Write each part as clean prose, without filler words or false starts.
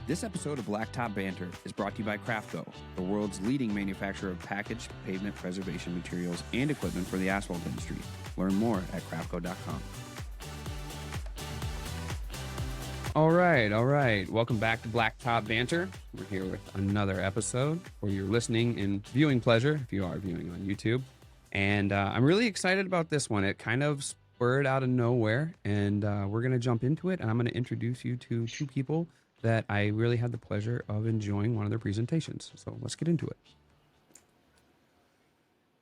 This episode of Blacktop Banter is brought to you by Crafco, the world's leading manufacturer of packaged pavement preservation materials and equipment for the asphalt industry. Learn more at crafco.com. All right. Welcome back to Blacktop Banter. We're here with another episode for your listening and viewing pleasure, if you are viewing on YouTube. And I'm really excited about this one. It kind of spurred out of nowhere, and we're going to jump into it. And I'm going to introduce you to two people that I really had the pleasure of enjoying one of their presentations. So let's get into it.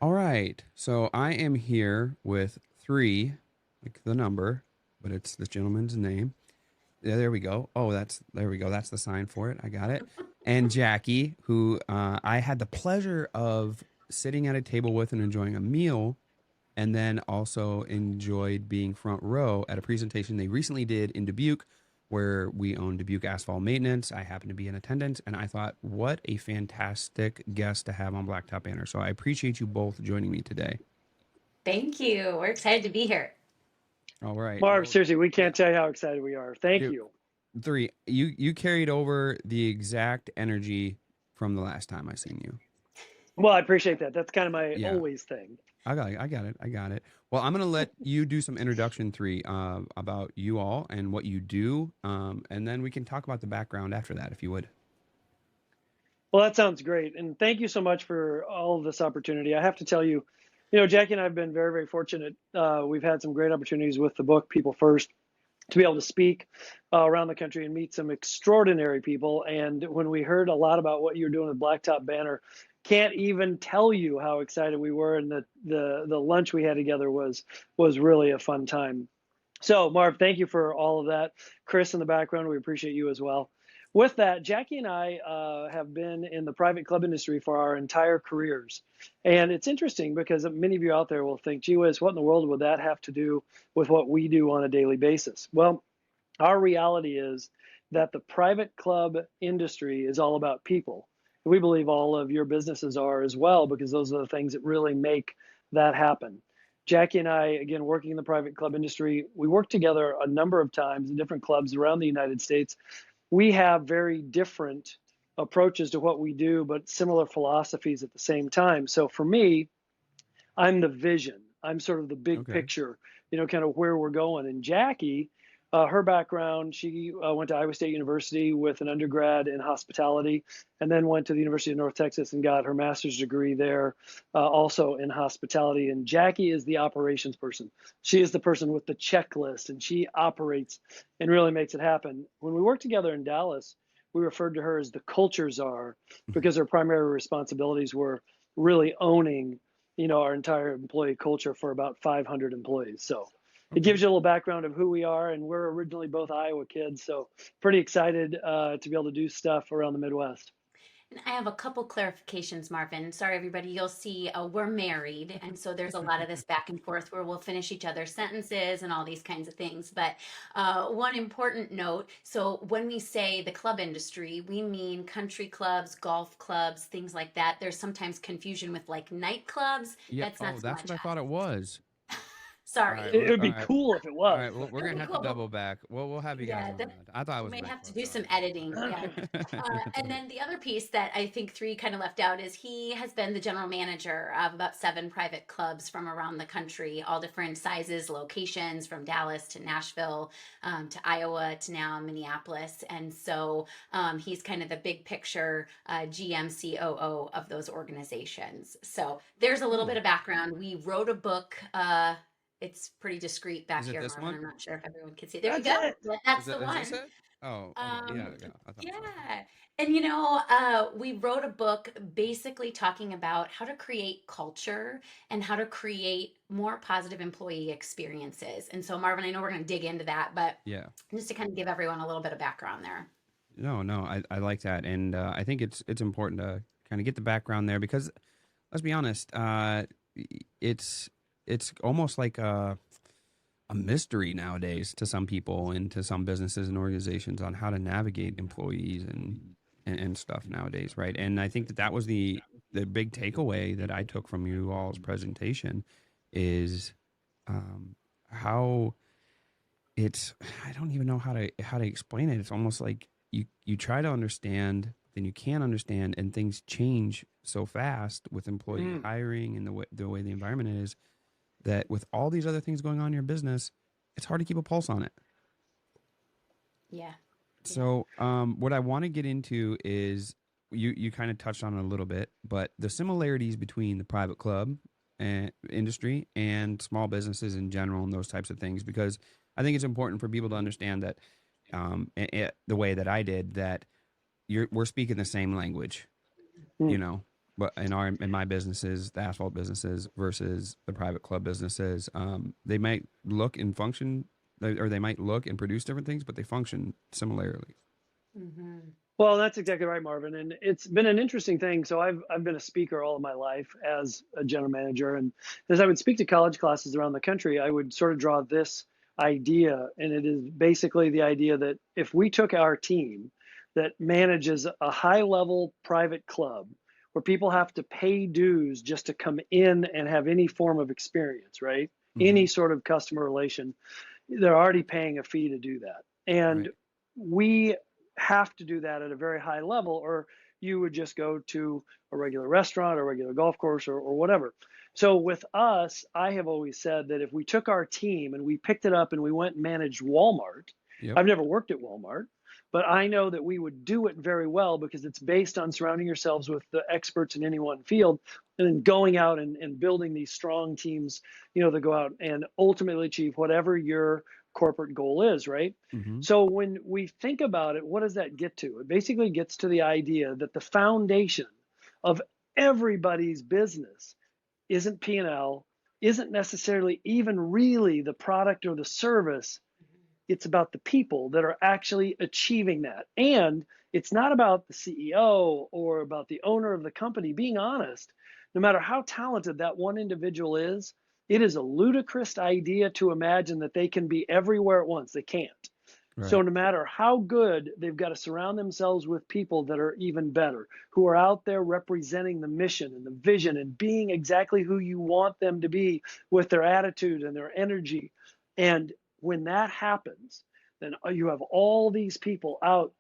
All right. So I am here with three, like the number, but it's this gentleman's name. Yeah, there we go. Oh, there we go. That's the sign for it. I got it. And Jackie, who I had the pleasure of sitting at a table with and enjoying a meal, and then also enjoyed being front row at a presentation they recently did in Dubuque, where we own Dubuque Asphalt Maintenance. I happened to be in attendance, and I thought, what a fantastic guest to have on Blacktop Banter. So I appreciate you both joining me today. Thank you. We're excited to be here. All right. Marv, seriously, we can't tell you how excited we are. Thank you. Three, you carried over the exact energy from the last time I seen you. Well, I appreciate that. That's kind of my always thing. I got it. Well, I'm going to let you do some introduction, Three, about you all and what you do. And then we can talk about the background after that, if you would. Well, that sounds great. And thank you so much for all of this opportunity. I have to tell you, Jackie and I have been very, very fortunate. We've had some great opportunities with the book, People First, to be able to speak around the country and meet some extraordinary people. And when we heard a lot about what you're doing with Blacktop Banter, can't even tell you how excited we were, and the lunch we had together was really a fun time. So, Marv, thank you for all of that. Chris in the background, we appreciate you as well. With that, Jackie and I have been in the private club industry for our entire careers. And it's interesting because many of you out there will think, gee whiz, what in the world would that have to do with what we do on a daily basis? Well, our reality is that the private club industry is all about people. We believe all of your businesses are as well, because those are the things that really make that happen. Jackie and I, again, working in the private club industry, we work together a number of times in different clubs around the United States. We have very different approaches to what we do, but similar philosophies at the same time. So for me, I'm the vision. I'm sort of the big picture, kind of where we're going. And Jackie, her background, she went to Iowa State University with an undergrad in hospitality, and then went to the University of North Texas and got her master's degree there, also in hospitality. And Jackie is the operations person. She is the person with the checklist, and she operates and really makes it happen. When we worked together in Dallas, we referred to her as the culture czar, because her primary responsibilities were really owning, our entire employee culture for about 500 employees. So it gives you a little background of who we are, and we're originally both Iowa kids, so pretty excited to be able to do stuff around the Midwest. And I have a couple clarifications, Marvin. Sorry, everybody. You'll see we're married, and so there's a lot of this back and forth where we'll finish each other's sentences and all these kinds of things. But one important note, so when we say the club industry, we mean country clubs, golf clubs, things like that. There's sometimes confusion with like nightclubs. Yeah, that's what I thought it was. Sorry. Right, it would be cool if it was. All right, well, we're going to have to double back. We'll have you guys on that. I thought it was we may have to do some editing. Yeah. And then the other piece that I think Three kind of left out is he has been the general manager of about 7 private clubs from around the country, all different sizes, locations, from Dallas to Nashville, to Iowa, to now Minneapolis. And so he's kind of the big picture GM, COO of those organizations. So there's a little bit of background. We wrote a book. It's pretty discreet back here, Marvin. I'm not sure if everyone can see it. There you go. That's the one. Oh, okay. Yeah. And we wrote a book basically talking about how to create culture and how to create more positive employee experiences. And so, Marvin, I know we're going to dig into that, but just to kind of give everyone a little bit of background there. No, I like that. And I think it's important to kind of get the background there, because let's be honest, it's almost like a mystery nowadays to some people and to some businesses and organizations on how to navigate employees and stuff nowadays, right? And I think that was the big takeaway that I took from you all's presentation is how it's, I don't even know how to explain it. It's almost like you try to understand, then you can't understand, and things change so fast with employee hiring and the way the environment is, that with all these other things going on in your business, it's hard to keep a pulse on it. Yeah. So, what I want to get into is you kind of touched on it a little bit, but the similarities between the private club and industry and small businesses in general and those types of things, because I think it's important for people to understand that the way that I did that we're speaking the same language, you know. But in my businesses, the asphalt businesses versus the private club businesses, they might look and function, or they might look and produce different things, but they function similarly. Mm-hmm. Well, that's exactly right, Marvin. And it's been an interesting thing. So I've been a speaker all of my life as a general manager. And as I would speak to college classes around the country, I would sort of draw this idea. And it is basically the idea that if we took our team that manages a high level private club where people have to pay dues just to come in and have any form of experience, right? Any sort of customer relation, they're already paying a fee to do that. And Right. we have to do that at a very high level, or you would just go to a regular restaurant or a regular golf course or whatever. So with us, I have always said that if we took our team and we picked it up and we went and managed Walmart, Yep. I've never worked at Walmart, but I know that we would do it very well because it's based on surrounding yourselves with the experts in any one field and then going out and building these strong teams, that go out and ultimately achieve whatever your corporate goal is, right? Mm-hmm. So when we think about it, what does that get to? It basically gets to the idea that the foundation of everybody's business isn't P&L, isn't necessarily even really the product or the service. It's about the people that are actually achieving that. And it's not about the CEO or about the owner of the company. Being honest, no matter how talented that one individual is, it is a ludicrous idea to imagine that they can be everywhere at once. They can't. Right. So no matter how good, they've got to surround themselves with people that are even better, who are out there representing the mission and the vision and being exactly who you want them to be with their attitude and their energy. And when that happens, then you have all these people out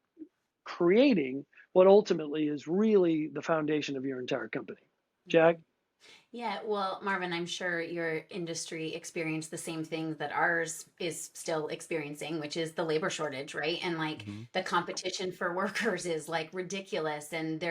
creating what ultimately is really the foundation of your entire company. Jack? Yeah, well, Marvin, I'm sure your industry experienced the same thing that ours is still experiencing, which is the labor shortage, right? And like Mm-hmm. the competition for workers is like ridiculous. And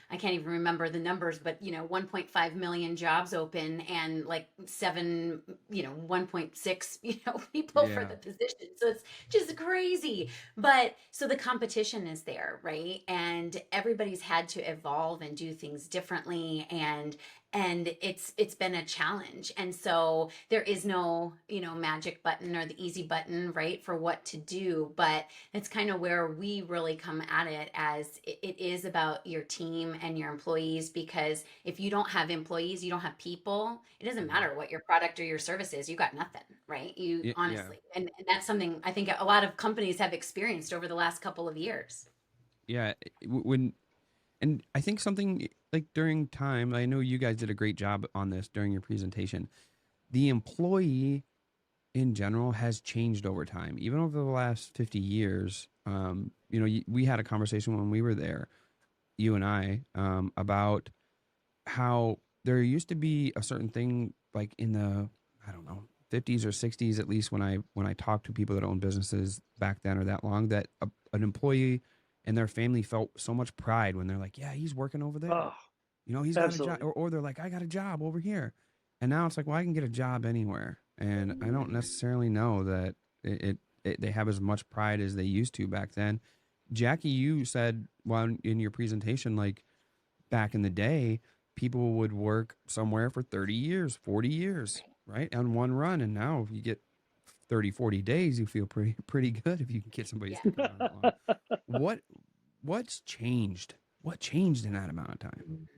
I can't even remember the numbers, but 1.5 million jobs open and like 1.6, people for Yeah. the position. So it's just crazy. But so the competition is there, right? And everybody's had to evolve and do things differently. And it's been a challenge, and so there is no magic button or the easy button, right, for what to do. But it's kind of where we really come at it, as it is about your team and your employees, because if you don't have employees, you don't have people, it doesn't matter what your product or your service is, you got nothing, right? You Yeah. honestly, and that's something I think a lot of companies have experienced over the last couple of years. Yeah. And I think something like during time, I know you guys did a great job on this during your presentation. The employee in general has changed over time, even over the last 50 years. We had a conversation when we were there, you and I, about how there used to be a certain thing like in the, I don't know, 50s or 60s, at least when I talked to people that own businesses back then or that long, that an employee and their family felt so much pride when they're like, yeah, he's working over there. Oh, He's got a job, absolutely. or they're like, I got a job over here. And now it's like, well, I can get a job anywhere. And I don't necessarily know that they have as much pride as they used to back then. Jackie, you said, well, in your presentation, like back in the day, people would work somewhere for 30 years, 40 years, right? On one run. And now if you get 30, 40 days, you feel pretty good if you can get somebody Yeah. sticking around that long. What's changed? What changed in that amount of time?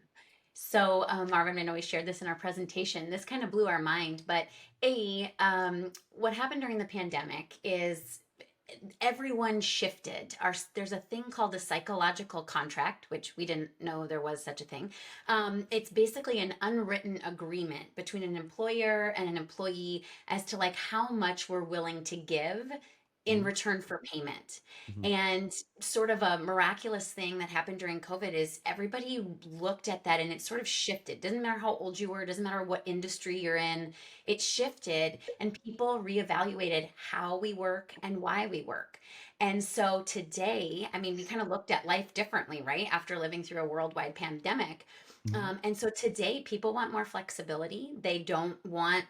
So, Marvin, I know we shared this in our presentation. This kind of blew our mind, but what happened during the pandemic is everyone shifted. There's a thing called a psychological contract, which we didn't know there was such a thing. It's basically an unwritten agreement between an employer and an employee as to like how much we're willing to give in return for payment. Mhm. And sort of a miraculous thing that happened during COVID is everybody looked at that and it sort of shifted. Doesn't matter how old you were, doesn't matter what industry you're in, it shifted and people reevaluated how we work and why we work. And so today, I mean, we kind of looked at life differently, right? After living through a worldwide pandemic. Mhm. And so today, people want more flexibility. They don't want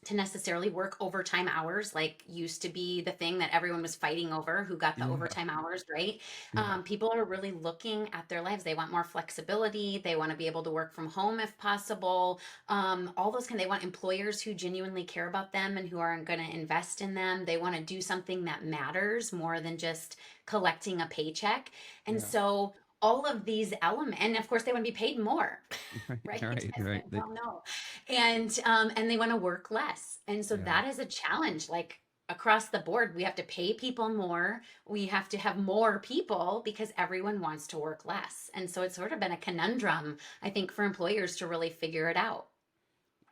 to necessarily work overtime hours like used to be the thing that everyone was fighting over who got the Yeah. overtime hours, right? Yeah. People are really looking at their lives. They want more flexibility. They want to be able to work from home if possible. All those kind, they want employers who genuinely care about them and who are going to invest in them. They want to do something that matters more than just collecting a paycheck. And Yeah. so all of these elements, and of course they want to be paid more, Right. right? Right. As Right. we all know. And they want to work less. And so Yeah. that is a challenge. Like across the board, we have to pay people more. We have to have more people because everyone wants to work less. And so it's sort of been a conundrum, I think, for employers to really figure it out.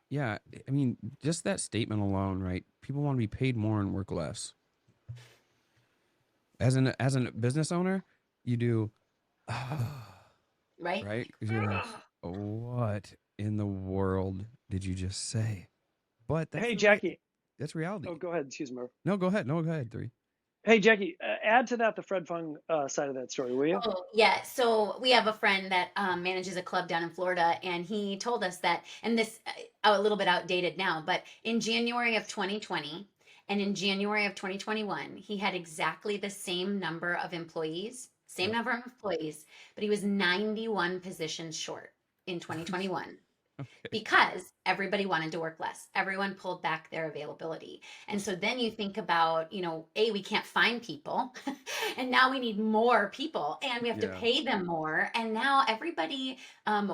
Yeah. I mean, just that statement alone, right? People want to be paid more and work less. As a business owner, you do, Right? right? 'Cause you're like, what in the world did you just say? But that's Hey, the way. Jackie. That's reality. Oh, go ahead. Excuse me. No, go ahead. No, go ahead. Three. Hey, Jackie, add to that the Fred Fung side of that story, will you? Oh, yeah. So we have a friend that manages a club down in Florida, and he told us that, and this a little bit outdated now, but in January of 2020 and in January of 2021, he had exactly the same number of employees, same Yep. number of employees, but he was 91 positions short in 2021 Okay. because everybody wanted to work less. Everyone pulled back their availability. And so then you think about, we can't find people. And now we need more people and we have to Yeah. pay them more. And now everybody,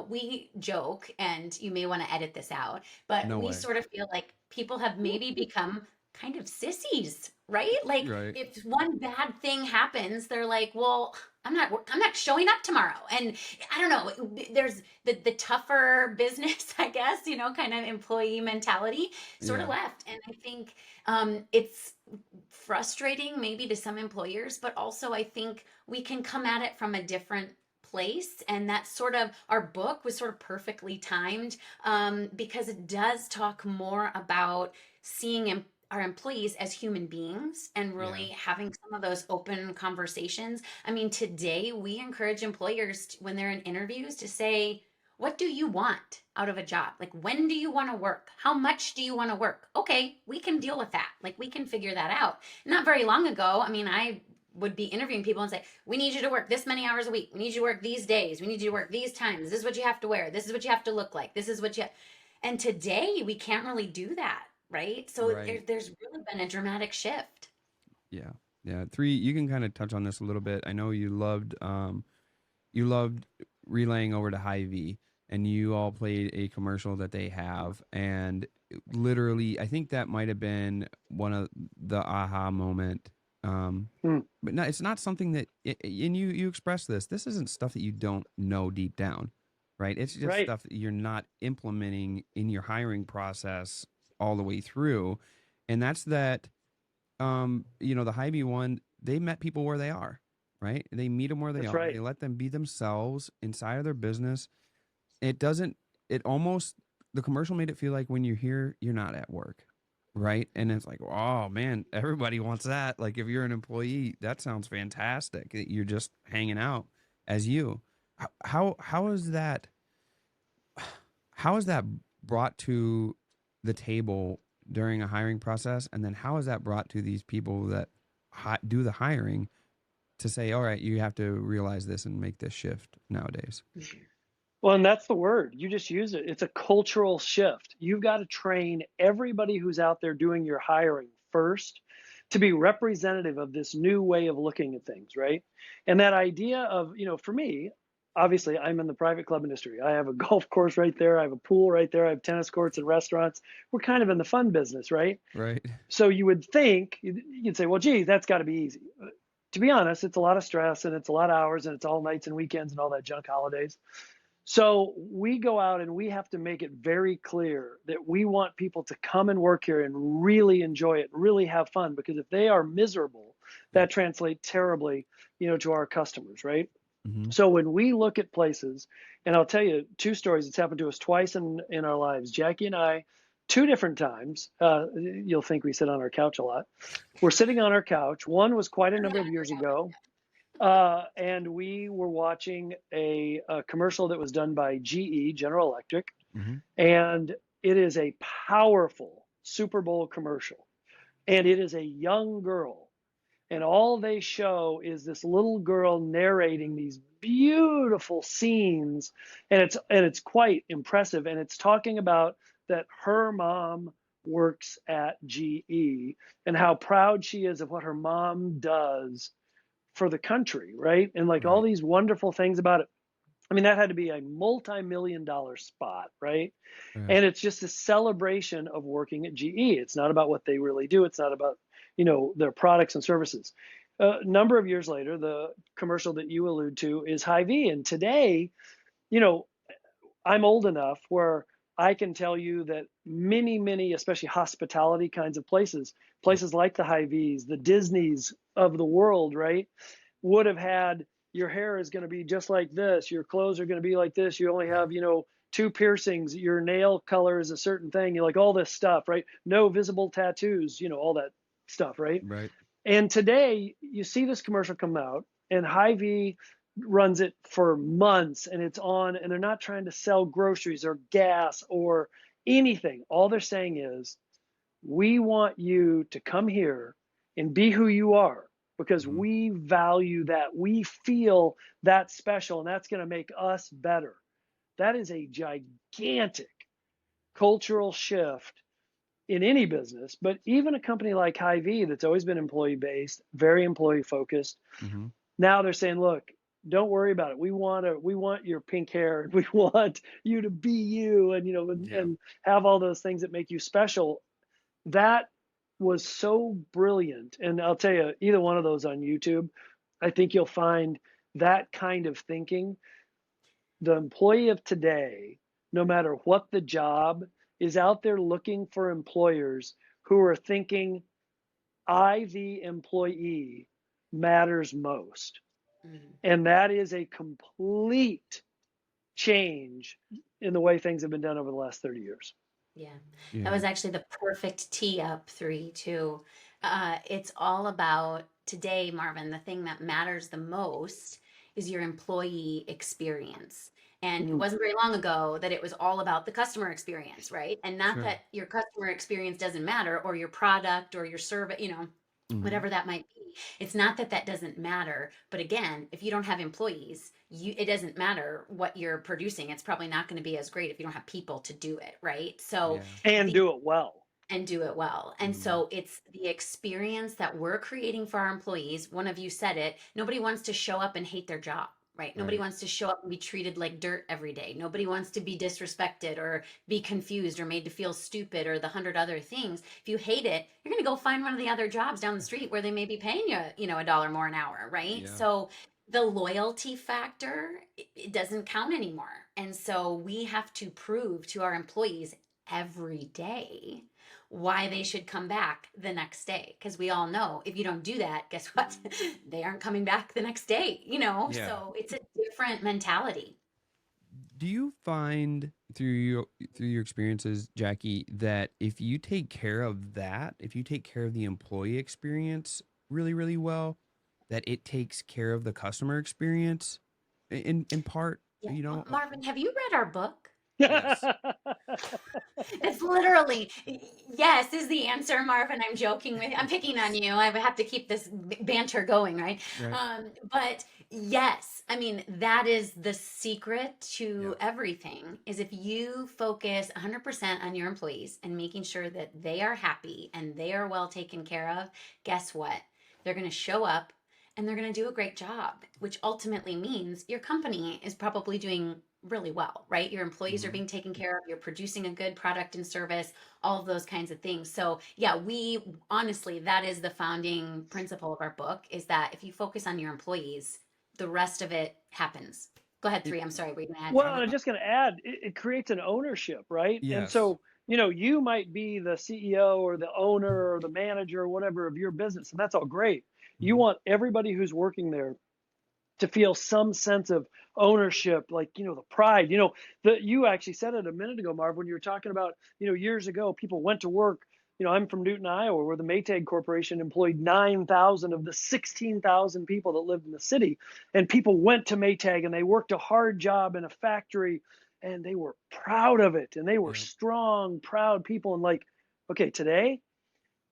we joke, and you may want to edit this out, but No we way. sort of feel like people have maybe become kind of sissies, right? Like Right. if one bad thing happens, they're like, well, I'm not showing up tomorrow. And I don't know, there's the tougher business, I guess, kind of employee mentality sort of Yeah. left. And I think it's frustrating maybe to some employers, but also I think we can come at it from a different place. And that sort of, our book was sort of perfectly timed because it does talk more about seeing our employees as human beings and Yeah. really having some of those open conversations. I mean, today we encourage employers when they're in interviews to say, what do you want out of a job? Like, when do you want to work? How much do you want to work? Okay, we can deal with that. Like, we can figure that out. Not very long ago, I mean, I would be interviewing people and say, we need you to work this many hours a week. We need you to work these days. We need you to work these times. This is what you have to wear. This is what you have to look like. This is what you. And today we can't really do that, right? So Right. there's really been a dramatic shift. Yeah. Yeah. Three, you can kind of touch on this a little bit. I know you loved relaying over to Hy-Vee, and you all played a commercial that they have, and literally, I think that might have been one of the aha moment. Hmm. But no, it's not something that, and you express this. This isn't stuff that you don't know deep down, right? It's just Right. stuff that you're not implementing in your hiring process all the way through, and that's that. The Hy-Vee one, they met people where they are, right? They meet them where they That's are. right. They let them be themselves inside of their business. It doesn't, it almost, the commercial made it feel like when you're here, you're not at work, right? And it's like, oh man, everybody wants that. Like if you're an employee, that sounds fantastic. You're just hanging out as you. How is that? How is that brought to the table during a hiring process? And then how is that brought to these people that do the hiring to say, all right, you have to realize this and make this shift nowadays? Well, and that's the word. You just use it. It's a cultural shift. You've got to train everybody who's out there doing your hiring first to be representative of this new way of looking at things, right? And that idea of, for me, obviously, I'm in the private club industry. I have a golf course right there. I have a pool right there. I have tennis courts and restaurants. We're kind of in the fun business, right? Right. So you would think, you'd say, well, gee, that's got to be easy. To be honest, it's a lot of stress and it's a lot of hours and it's all nights and weekends and all that junk holidays. So we go out and we have to make it very clear that we want people to come and work here and really enjoy it, really have fun, because if they are miserable, that translate terribly, to our customers, right? Mm-hmm. So when we look at places, and I'll tell you two stories that's happened to us twice in our lives. Jackie and I, two different times. You'll think we sit on our couch a lot. We're sitting on our couch. One was quite a number of years ago, and we were watching a commercial that was done by GE, General Electric, Mm-hmm. and it is a powerful Super Bowl commercial, and it is a young girl, and all they show is this little girl narrating these beautiful scenes, and it's quite impressive, and it's talking about that her mom works at GE and how proud she is of what her mom does for the country, right? And like all Right. these wonderful things about it. I mean, that had to be a multi-million-dollar spot, right? Yeah. And it's just a celebration of working at GE. It's not about what they really do. It's not about, their products and services. A number of years later, the commercial that you allude to is Hy-Vee. And today, you know, I'm old enough where I can tell you that many, many, especially hospitality kinds of places, places like the Hy-Vees, the Disneys of the world, right, would have had your hair is going to be just like this, your clothes are going to be like this, you only have, two piercings, your nail color is a certain thing, you like all this stuff, right? No visible tattoos, all that stuff, right? Right. And today you see this commercial come out, and Hy-Vee runs it for months, and it's on, and they're not trying to sell groceries or gas or anything. All they're saying is, we want you to come here and be who you are because Mm-hmm. we value that. We feel that special, and that's going to make us better. That is a gigantic cultural shift in any business, but even a company like Hy-Vee that's always been employee based, very employee focused. Mm-hmm. Now they're saying, look, don't worry about it. We want your pink hair, and we want you to be you, and Yeah. and have all those things that make you special. That was so brilliant. And I'll tell you, either one of those on YouTube, I think you'll find that kind of thinking. The employee of today, no matter what the job, is out there looking for employers who are thinking, I, the employee, matters most. Mhm. And that is a complete change in the way things have been done over the last 30 years. Yeah, that Yeah. was actually the perfect tee up three, too. It's all about today, Marvin. The thing that matters the most is your employee experience. And it Mm. wasn't very long ago that it was all about the customer experience, right? And not Sure. that your customer experience doesn't matter or your product or your service, Mm-hmm. whatever that might be. It's not that that doesn't matter, but again, if you don't have employees, it doesn't matter what you're producing. It's probably not going to be as great if you don't have people to do it, right? So Yeah. And the do it well. and do it well. And Mm-hmm. so it's the experience that we're creating for our employees. One of you said it. Nobody wants to show up and hate their job, right? Nobody Right. wants to show up and be treated like dirt every day. Nobody wants to be disrespected or be confused or made to feel stupid or the 100 other things. If you hate it, you're going to go find one of the other jobs down the street where they may be paying you, $1 more an hour, right? Yeah. So the loyalty factor, it doesn't count anymore. And so we have to prove to our employees every day why they should come back the next day, because we all know if you don't do that, guess what? They aren't coming back the next day, Yeah. so it's a different mentality. Do you find through your experiences, Jackie, that if you take care of that, if you take care of the employee experience really, really well, that it takes care of the customer experience in part, Yeah. Marvin, have you read our book? Yes. It's literally yes is the answer, Marvin. I'm picking on you. I have to keep this banter going, right? Right. But yes, I mean, that is the secret to Yeah. everything, is if you focus 100% on your employees and making sure that they are happy and they are well taken care of, guess what? They're going to show up and they're going to do a great job, which ultimately means your company is probably doing really well, right? Your employees are Mm-hmm. being taken care of, you're producing a good product and service, all of those kinds of things. So, yeah, we honestly, that is the founding principle of our book, is that if you focus on your employees, the rest of it happens. Go ahead, It, three. I'm sorry, were you going to add Well, something? I'm just going to add, it creates an ownership, right? And yes. so, you might be the CEO or the owner or the manager or whatever of your business, and that's all great. You want everybody who's working there to feel some sense of ownership, like, the pride. You actually said it a minute ago, Marv, when you were talking about, years ago, people went to work. I'm from Newton, Iowa, where the Maytag Corporation employed 9,000 of the 16,000 people that lived in the city. And people went to Maytag and they worked a hard job in a factory and they were proud of it. And they were Yeah. strong, proud people. And like, okay, today,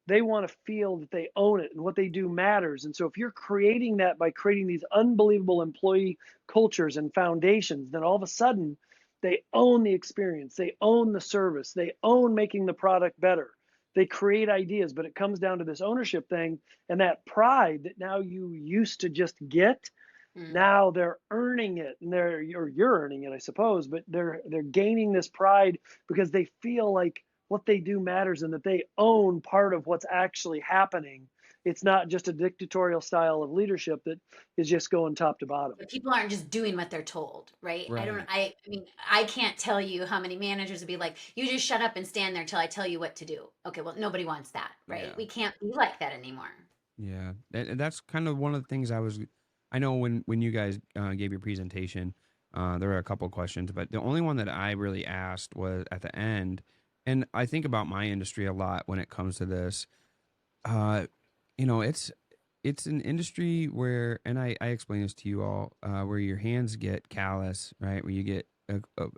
they want to feel that they own it and what they do matters. And so if you're creating that by creating these unbelievable employee cultures and foundations, then all of a sudden they own the experience, they own the service, they own making the product better. They create ideas, but it comes down to this ownership thing and that pride that now you used to just get. Mm. Now they're earning it, and you're earning it, I suppose, but they're gaining this pride because they feel like what they do matters and that they own part of what's actually happening. It's not just a dictatorial style of leadership that is just going top to bottom. But people aren't just doing what they're told, right? Right. I mean, I can't tell you how many managers would be like, you just shut up and stand there till I tell you what to do. Okay, well, nobody wants that, right? Yeah. We can't be like that anymore. Yeah. That's kind of one of the things I know when you guys gave your presentation, there were a couple of questions, but the only one that I really asked was at the end. And I think about my industry a lot when it comes to this. Uh, it's an industry where, and I explain this to you all, where your hands get callous, right? Where you get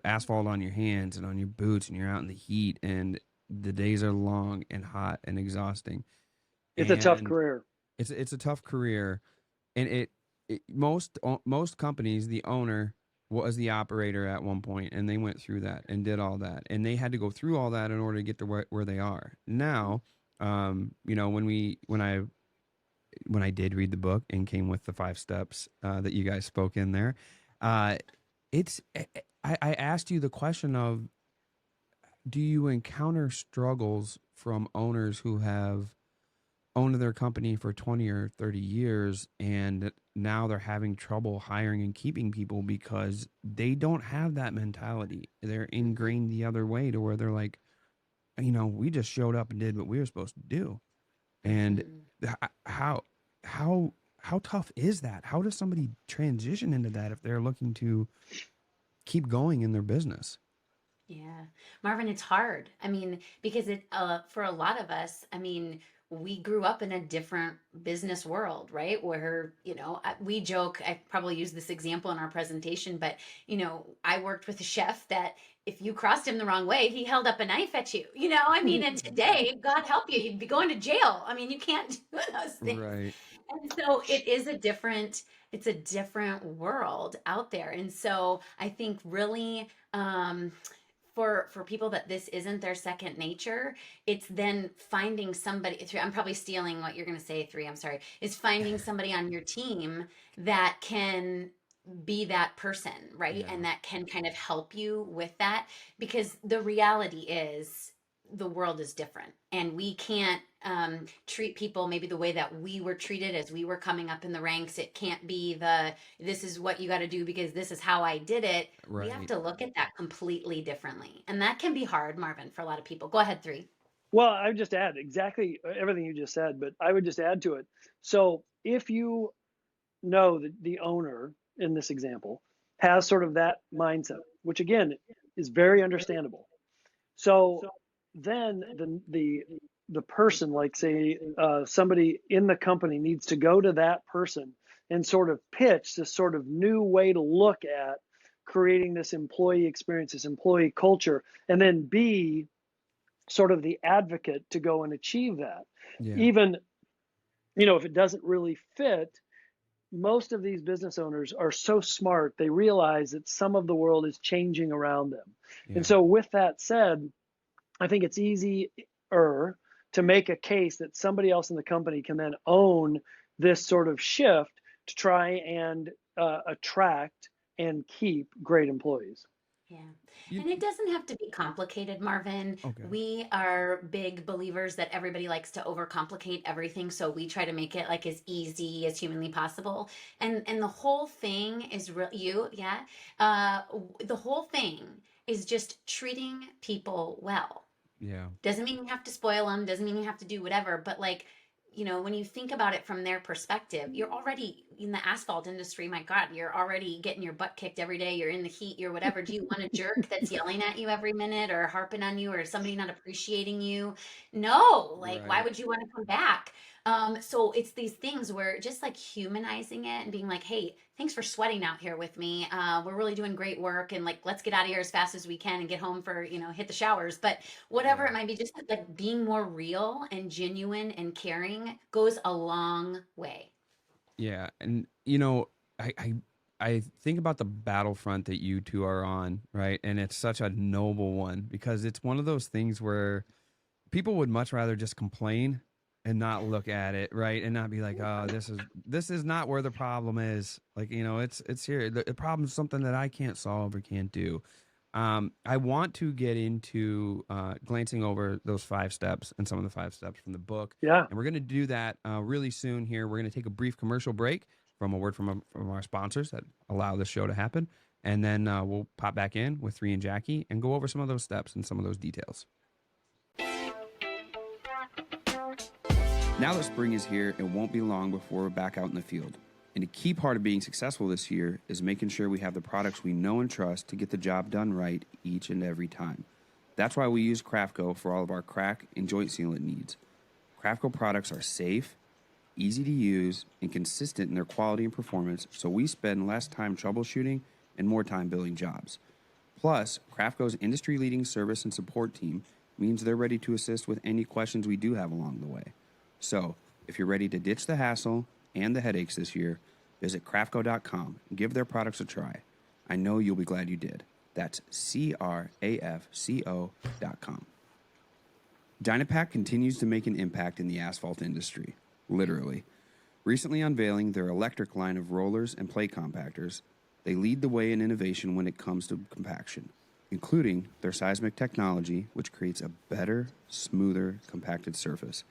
asphalt on your hands and on your boots, and you're out in the heat, and the days are long and hot and exhausting. It's a tough And career. it's a tough career, and most companies, the owner was the operator at one point, and they went through that and did all that, and they had to go through all that in order to get to where they are now. When I did read the book and came with the 5 steps that you guys spoke in there, uh, it's I asked you the question of, do you encounter struggles from owners who have owned their company for 20 or 30 years and now they're having trouble hiring and keeping people because they don't have that mentality? They're ingrained the other way to where they're like, we just showed up and did what we were supposed to do. And Mhm. how how tough is that? How does somebody transition into that if they're looking to keep going in their business? Yeah. Marvin, it's hard. I mean, because for a lot of us, I mean, we grew up in a different business world, right? Where, we joke, I probably used this example in our presentation, but, I worked with a chef that if you crossed him the wrong way, he held up a knife at you, I mean, and today, God help you, you'd be going to jail. I mean, you can't do those things. Right. And so it's a different world out there. And so I think really, for people that this isn't their second nature, it's then finding somebody through. I'm probably stealing what you're going to say, three. I'm sorry. Is finding somebody on your team that can be that person, right? Yeah. And that can kind of help you with that, because the reality is the world is different, and we can't treat people maybe the way that we were treated as we were coming up in the ranks. It can't be this is what you got to do because this is how I did it. We have Right. to look at that completely differently, and that can be hard, Marvin, for a lot of people. Go ahead, three. Well, I would just add exactly everything you just said, but I would just add to it. So if you know that the owner in this example has sort of that mindset, which again is very understandable. So then the person, like say somebody in the company, needs to go to that person and sort of pitch this sort of new way to look at creating this employee experience, this employee culture, and then be sort of the advocate to go and achieve that. Yeah. Even if it doesn't really fit, most of these business owners are so smart, they realize that some of the world is changing around them. And Yeah. so with that said, I think it's easier to make a case that somebody else in the company can then own this sort of shift to try and attract and keep great employees. Yeah. You, And it doesn't have to be complicated, Marvin. okay. We are big believers that everybody likes to overcomplicate everything, so we try to make it like as easy as humanly possible. And the whole thing is yeah. The whole thing is just treating people well. Yeah. Doesn't mean you have to spoil them, doesn't mean you have to do whatever, but like when you think about it from their perspective, you're already in the asphalt industry. My God, you're already getting your butt kicked every day. You're in the heat, you're whatever. Do you want a jerk that's yelling at you every minute or harping on you or somebody not appreciating you? No, like, why Right. would you want to come back? So it's these things where just like humanizing it and being like, hey, thanks for sweating out here with me. We're really doing great work, and like, let's get out of here as fast as we can and get home for, hit the showers. But whatever Yeah. it might be, just like being more real and genuine and caring goes a long way. Yeah. And I think about the battlefront that you two are on, right? And it's such a noble one because it's one of those things where people would much rather just complain and not look at it, right? And not be like, oh, this is not where the problem is. Like, it's here. The problem is something that I can't solve or can't do. I want to get into glancing over those 5 steps and some of the 5 steps from the book. Yeah. And we're going to do that really soon here. We're going to take a brief commercial break from a word from our sponsors that allow this show to happen. And then we'll pop back in with 3 and Jackie and go over some of those steps and some of those details. Now that spring is here, it won't be long before we're back out in the field. And a key part of being successful this year is making sure we have the products we know and trust to get the job done right each and every time. That's why we use Craftco for all of our crack and joint sealant needs. Craftco products are safe, easy to use, and consistent in their quality and performance, so we spend less time troubleshooting and more time building jobs. Plus, Craftco's industry-leading service and support team means they're ready to assist with any questions we do have along the way. So, if you're ready to ditch the hassle and the headaches this year, visit craftco.com and give their products a try. I know you'll be glad you did. That's CRAFCO.com. Dynapack continues to make an impact in the asphalt industry, literally. Recently unveiling their electric line of rollers and plate compactors, they lead the way in innovation when it comes to compaction, including their seismic technology, which creates a better, smoother, compacted surface.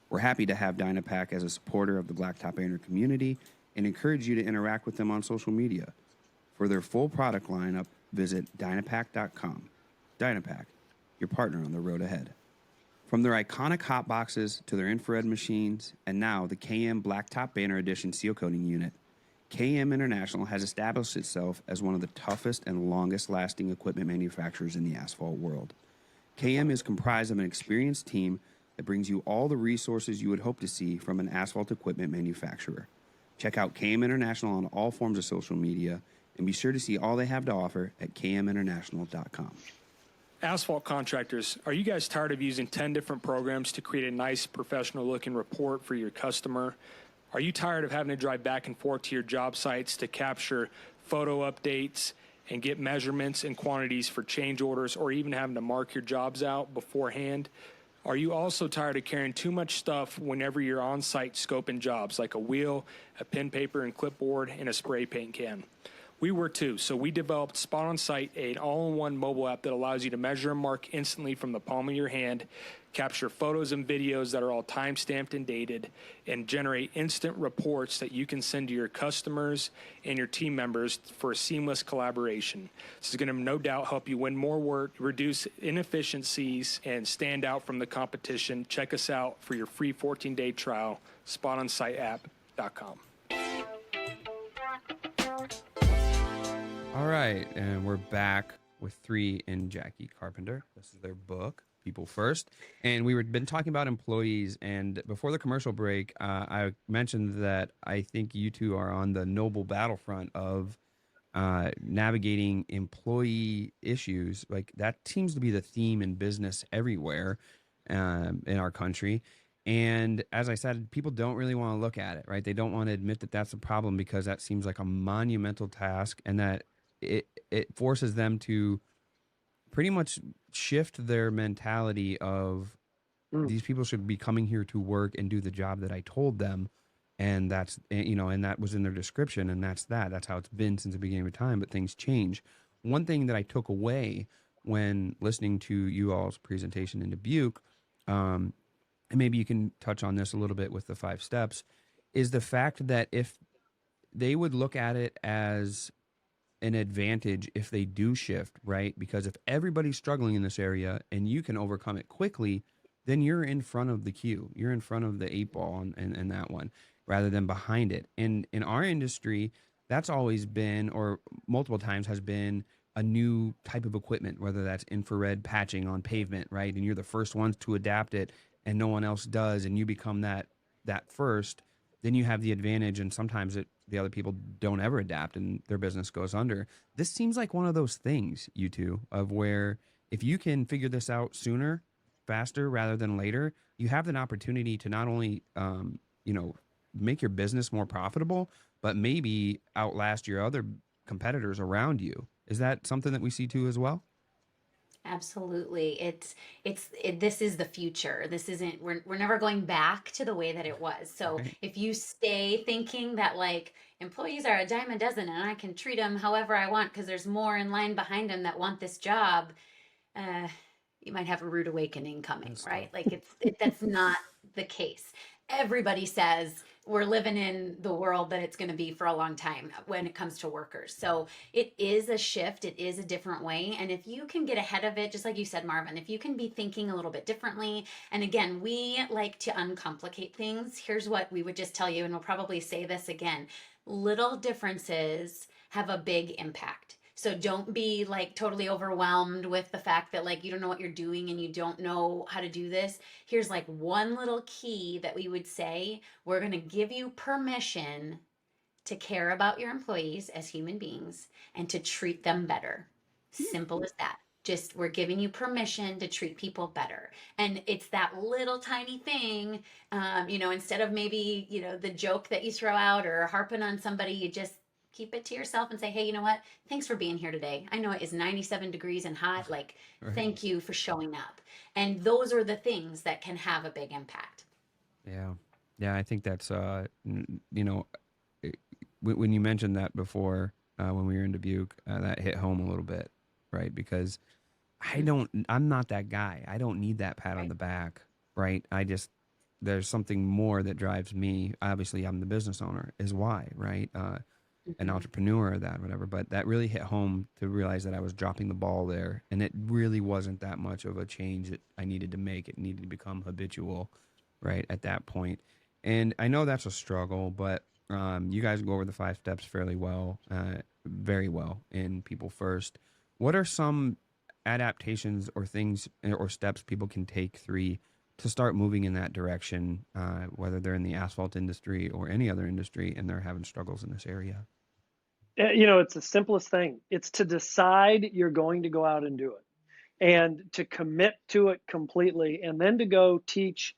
We're happy to have Dynapack as a supporter of the Blacktop Painter community and encourage you to interact with them on social media. For their full product lineup, visit Dynapack.com. Dynapack, your partner on the road ahead. From their iconic hot boxes to their infrared machines, and now the KM Blacktop Banner Edition seal coating unit, KM International has established itself as one of the toughest and longest lasting equipment manufacturers in the asphalt world. KM is comprised of an experienced team that brings you all the resources you would hope to see from an asphalt equipment manufacturer. Check out KM International on all forms of social media and be sure to see all they have to offer at kminternational.com. Asphalt contractors, are you guys tired of using 10 different programs to create a nice professional looking report for your customer? Are you tired of having to drive back and forth to your job sites to capture photo updates and get measurements and quantities for change orders, or even having to mark your jobs out beforehand? Are you also tired of carrying too much stuff whenever you're on site scoping jobs, like a wheel, a pen, paper, and clipboard, and a spray paint can? We were too, so we developed Spot on Site, an all-in-one mobile app that allows you to measure and mark instantly from the palm of your hand, capture photos and videos that are all time-stamped and dated, and generate instant reports that you can send to your customers and your team members for seamless collaboration. This is going to no doubt help you win more work, reduce inefficiencies, and stand out from the competition. Check us out for your free 14-day trial, spotonsiteapp.com. All right, and we're back with 3 and Jackie Carpenter. This is their book, People First. And been talking about employees, and before the commercial break, I mentioned that I think you two are on the noble battlefront of navigating employee issues. Like, that seems to be the theme in business everywhere in our country. And as I said, people don't really want to look at it, right? They don't want to admit that that's a problem because that seems like a monumental task, and that it forces them to pretty much shift their mentality of these people should be coming here to work and do the job that I told them, and that's, and that was in their description, and that's how it's been since the beginning of time. But things change. One thing that I took away when listening to you all's presentation in Dubuque, and maybe you can touch on this a little bit with the 5 steps, is the fact that if they would look at it as an advantage if they do shift, right? Because if everybody's struggling in this area and you can overcome it quickly, then you're in front of the queue. You're in front of the eight ball in that one rather than behind it. And in our industry, that's always been, or multiple times has been, a new type of equipment, whether that's infrared patching on pavement, right? And you're the first ones to adapt it and no one else does, and you become that first, then you have the advantage, and sometimes the other people don't ever adapt and their business goes under. This seems like one of those things, you two, of where if you can figure this out sooner, faster rather than later, you have an opportunity to not only you know, make your business more profitable, but maybe outlast your other competitors around you. Is that something that we see too as well? Absolutely. This is the future. This isn't, we're never going back to the way that it was. So Right. if you stay thinking that like employees are a dime a dozen and I can treat them however I want because there's more in line behind them that want this job, uh, you might have a rude awakening coming, That's tough. right? Like that's not the case. Everybody says we're living in the world that it's going to be for a long time when it comes to workers. So it is a shift, it is a different way. And if you can get ahead of it, just like you said, Marvin, if you can be thinking a little bit differently, and again, we like to uncomplicate things. Here's what we would just tell you, and we'll probably say this again: little differences have a big impact. So don't be like totally overwhelmed with the fact that like you don't know what you're doing and you don't know how to do this. Here's like one little key that we would say: we're going to give you permission to care about your employees as human beings and to treat them better. Simple as that. Just we're giving you permission to treat people better. And it's that little tiny thing, instead of maybe, the joke that you throw out or harping on somebody, you just keep it to yourself and say, hey, you know what? Thanks for being here today. I know it is 97 degrees and hot. Like, Right. thank you for showing up. And those are the things that can have a big impact. Yeah. Yeah, I think that's when you mentioned that before, when we were in Dubuque, that hit home a little bit, right? Because I'm not that guy. I don't need that pat on Right. the back, right? There's something more that drives me. Obviously, I'm the business owner, is why, right? An Mm-hmm. entrepreneur or that, whatever. But that really hit home to realize that I was dropping the ball there, and it really wasn't that much of a change that I needed to make. It needed to become habitual, right, at that point. And I know that's a struggle, but you guys go over the 5 steps fairly well, very well in People First. What are some adaptations or things or steps people can take, three, to start moving in that direction, whether they're in the asphalt industry or any other industry and they're having struggles in this area? It's the simplest thing. It's to decide you're going to go out and do it and to commit to it completely, and then to go teach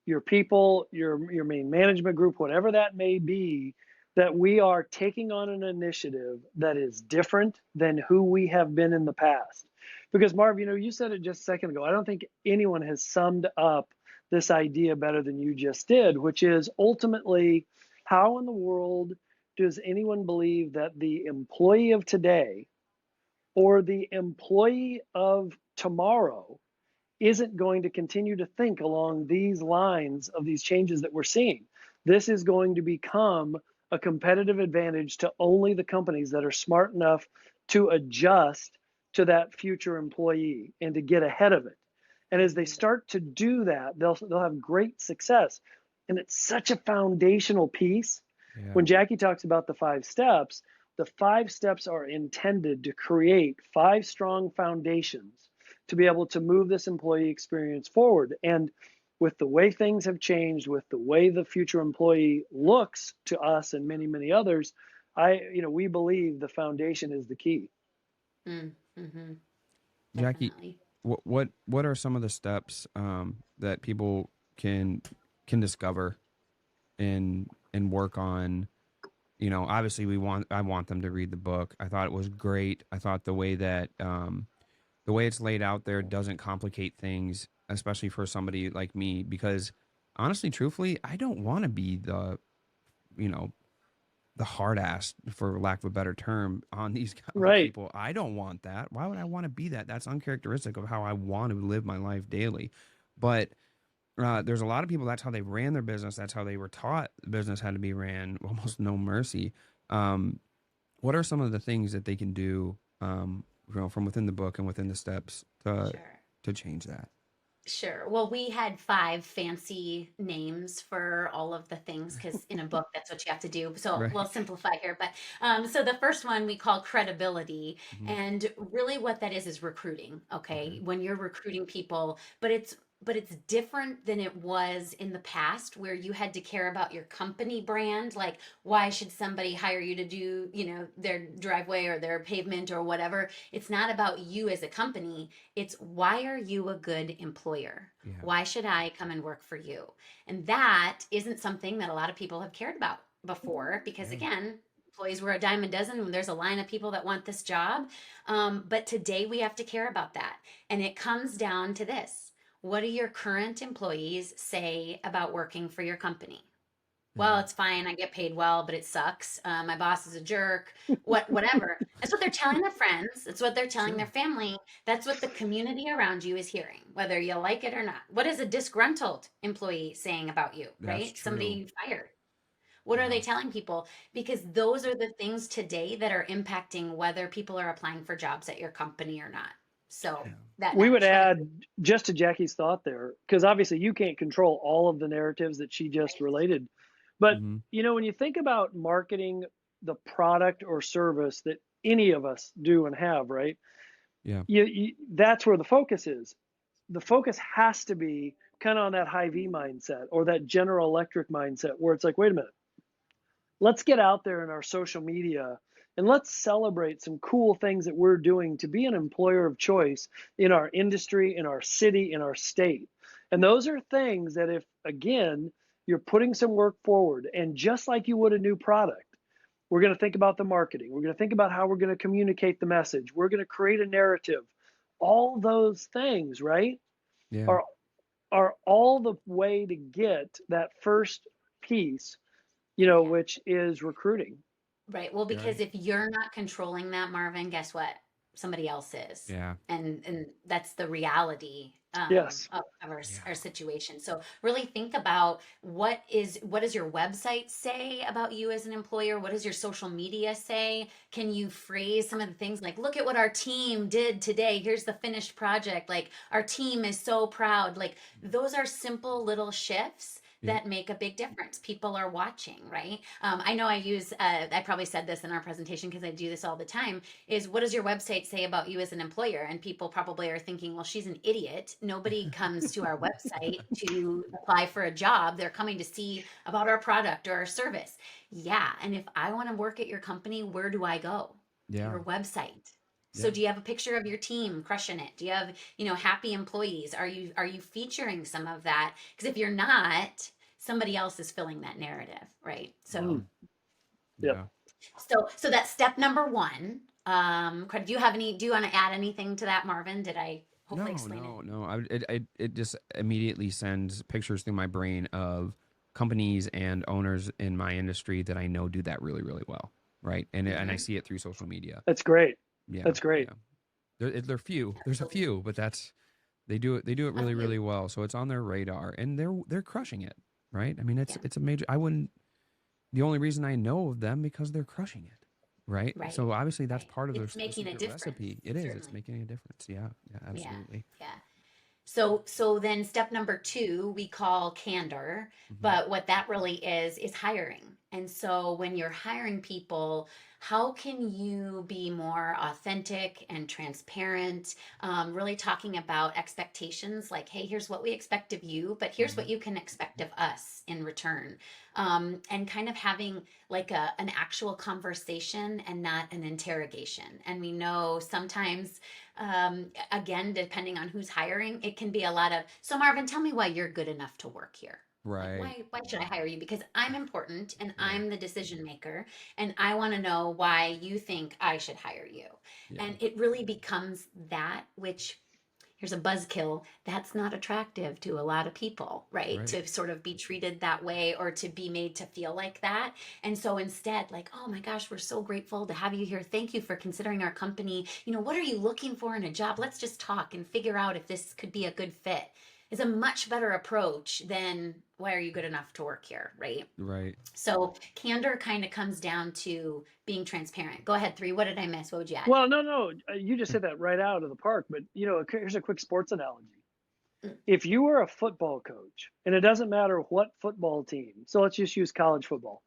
your people, your main management group, whatever that may be, that we are taking on an initiative that is different than who we have been in the past. Because Marv, you said it just a second ago. I don't think anyone has summed up this idea better than you just did, which is ultimately, how in the world does anyone believe that the employee of today or the employee of tomorrow isn't going to continue to think along these lines of these changes that we're seeing? This is going to become a competitive advantage to only the companies that are smart enough to adjust to that future employee and to get ahead of it. And as they start to do that, they'll have great success. And it's such a foundational piece. Yeah. When Jackie talks about the 5 steps are intended to create 5 strong foundations to be able to move this employee experience forward. And with the way things have changed, with the way the future employee looks to us and many, many others, we believe the foundation is the key. Mm-hmm. Jackie, Definitely. what are some of the steps that people can discover and work on? Obviously I want them to read the book. I thought it was great. I thought the way it's laid out there doesn't complicate things, especially for somebody like me, because honestly, truthfully, I don't want to be you know, the hard ass, for lack of a better term, on these on Right. people. I don't want that. Why would I want to be that? That's uncharacteristic of how I want to live my life daily. But there's a lot of people, that's how they ran their business. That's how they were taught the business had to be ran, almost no mercy. Um, what are some of the things that they can do, from within the book and within the steps to Sure. change that? Sure. Well, we had five fancy names for all of the things because in a book, that's what you have to do. So we'll Right. simplify here. But so the first one we call credibility. Mhm. And really what that is recruiting. Okay. Okay. When you're recruiting people, but it's different than it was in the past where you had to care about your company brand. Like, why should somebody hire you to do, their driveway or their pavement or whatever? It's not about you as a company. It's why are you a good employer? Yeah. Why should I come and work for you? And that isn't something that a lot of people have cared about before because, Yeah. again, employees were a dime a dozen when there's a line of people that want this job. But today we have to care about that. And it comes down to this: what do your current employees say about working for your company? Well, Mhm. it's fine. I get paid well, but it sucks. My boss is a jerk. Whatever. That's what they're telling their friends. That's what they're telling their Sure. family. That's what the community around you is hearing, whether you like it or not. What is a disgruntled employee saying about you, That's right? Somebody true. you fired. What are Yeah. they telling people? Because those are the things today that are impacting whether people are applying for jobs at your company or not. So Yeah. that We would matters. Go ahead. add just to Jackie's thought there, because obviously you can't control all of the narratives that she just Right. related. But Mhm. when you think about marketing the product or service that any of us do and have, right? Yeah. That's where the focus is. The focus has to be kind of on that high V mindset or that General Electric mindset, where it's like, wait a minute, let's get out there in our social media and let's celebrate some cool things that we're doing to be an employer of choice in our industry, in our city, in our state. And those are things that, if again, you're putting some work forward, and just like you would a new product, we're going to think about the marketing, we're going to think about how we're going to communicate the message, we're going to create a narrative. All those things, right, Yeah. are are all the way to get that first piece, Yeah. which is recruiting. Right. Well, You're because right. if you're not controlling that, Marvin, guess what? Somebody else is. Yeah. And that's the reality Yes. of Yeah. our situation. So really think about what does your website say about you as an employer? What does your social media say? Can you phrase some of the things like, look at what our team did today. Here's the finished project. Like our team is so proud. Like those are simple little shifts Yep. that make a big difference. People are watching, right? I know I probably said this in our presentation because I do this all the time, is what does your website say about you as an employer? And people probably are thinking, well, she's an idiot. Nobody comes to our website to apply for a job. They're coming to see about our product or our service. Yeah. And if I want to work at your company, where do I go? Yeah. Your website. So Yeah. do you have a picture of your team crushing it? Do you have, happy employees? Are you featuring some of that? Because if you're not, somebody else is filling that narrative, right? So Mm, Mhm. yep. Yeah. so that's step number one. Do you want to add anything to that, Marvin? Did I hopefully No, explain it? no, no. It just immediately sends pictures through my brain of companies and owners in my industry that I know do that really, really well, right? And I Mm-hmm. see it through social media. That's great. Yeah, That's great. yeah. They're few. There's a Absolutely. few, but they do it. They do it A really, few. really well. So it's on their radar, and they're crushing it, right? I mean, Yeah. it's a major. I wouldn't. The only reason I know of them because they're crushing it, right? Right. So obviously that's Right. part of It's the making a secret difference, recipe. It is. It's certainly. making a difference. Yeah, yeah, Yeah. absolutely. Yeah. So then step number two, we call candor, Hmm. but what that really is hiring. And so when you're hiring people, how can you be more authentic and transparent? Really talking about expectations like, hey, here's what we expect of you, but here's what Hmm. you can expect of us in return. And kind of having like an actual conversation and not an interrogation. And we know sometimes again, depending on who's hiring, it can be a lot of, so Marvin, tell me why you're good enough to work here. Like, Right. why should I hire you? Because I'm important and Yeah. I'm the decision maker, and I want to know why you think I should hire you. Yeah. And it really becomes that, which here's a buzzkill, that's not attractive to a lot of people, right? Right. To sort of be treated that way or to be made to feel like that. And so instead, like, oh my gosh, we're so grateful to have you here. Thank you for considering our company. What are you looking for in a job? Let's just talk and figure out if this could be a good fit. Is a much better approach than why are you good enough to work here, right? Right. So candor kind of comes down to being transparent. Go ahead, three. What did I miss? What would you add? Well, no, no, you just hit that right out of the park. But here's a quick sports analogy. If you are a football coach, and it doesn't matter what football team, so let's just use college football.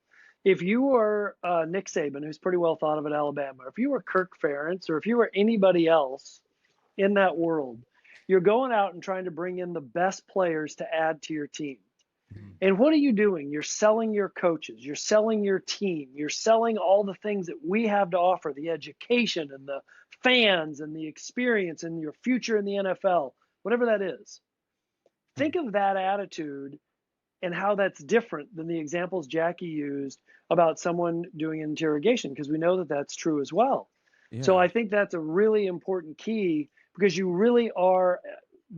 If you were Nick Saban, who's pretty well thought of at Alabama, if you were Kirk Ferentz, or if you were anybody else in that world, you're going out and trying to bring in the best players to add to your team. And what are you doing? You're selling your coaches, you're selling your team, you're selling all the things that we have to offer, the education and the fans and the experience and your future in the NFL, whatever that is. Think of that attitude and how that's different than the examples Jackie used about someone doing interrogation, because we know that that's true as well. Yeah. So I think that's a really important key, because you really are